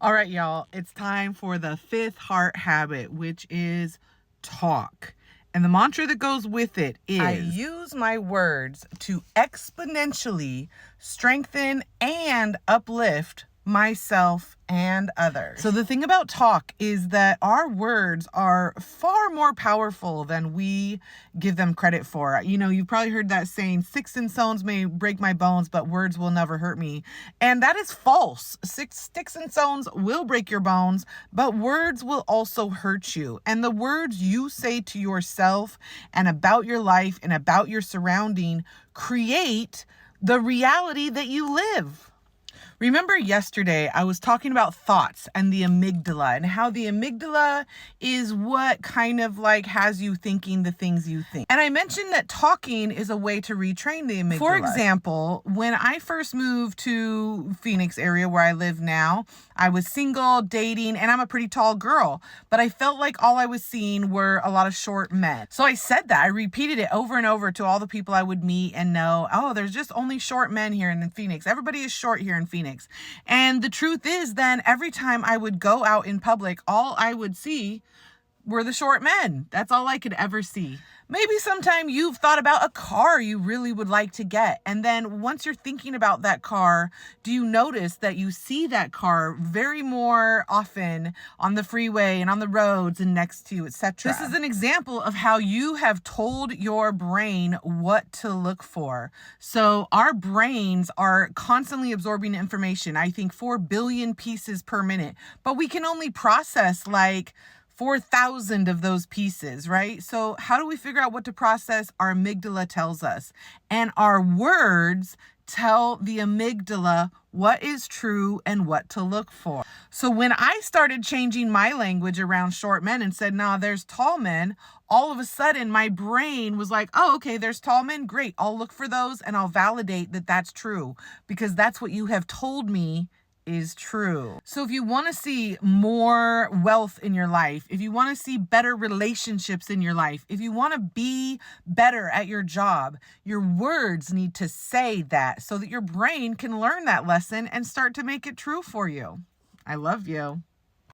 All right, y'all, it's time for the fifth heart habit, which is talk. And the mantra that goes with it is I use my words to exponentially strengthen and uplift myself and others. So the thing about talk is that our words are far more powerful than we give them credit for. You know, you've probably heard that saying, sticks and stones may break my bones, but words will never hurt me. And that is false. Sticks and stones will break your bones, but words will also hurt you. And the words you say to yourself and about your life and about your surrounding create the reality that you live. Remember yesterday, I was talking about thoughts and the amygdala and how the amygdala is what kind of like has you thinking the things you think. And I mentioned that talking is a way to retrain the amygdala. For example, when I first moved to Phoenix area where I live now, I was single, dating, and I'm a pretty tall girl, but I felt like all I was seeing were a lot of short men. So I said that, I repeated it over and over to all the people I would meet and know, oh, there's just only short men here in Phoenix. Everybody is short here in Phoenix. And the truth is then every time I would go out in public, all I would see were the short men. That's all I could ever see. Maybe sometime you've thought about a car you really would like to get. And then once you're thinking about that car, do you notice that you see that car very more often on the freeway and on the roads and next to you, etc.? This is an example of how you have told your brain what to look for. So our brains are constantly absorbing information. I think 4 billion pieces per minute, but we can only process like 4,000 of those pieces, right? So how do we figure out what to process? Our amygdala tells us. And our words tell the amygdala what is true and what to look for. So when I started changing my language around short men and said, nah, there's tall men, all of a sudden my brain was like, oh, okay, there's tall men. Great. I'll look for those and I'll validate that that's true because that's what you have told me is true. So if you want to see more wealth in your life, if you want to see better relationships in your life, if you want to be better at your job, your words need to say that so that your brain can learn that lesson and start to make it true for you. I love you.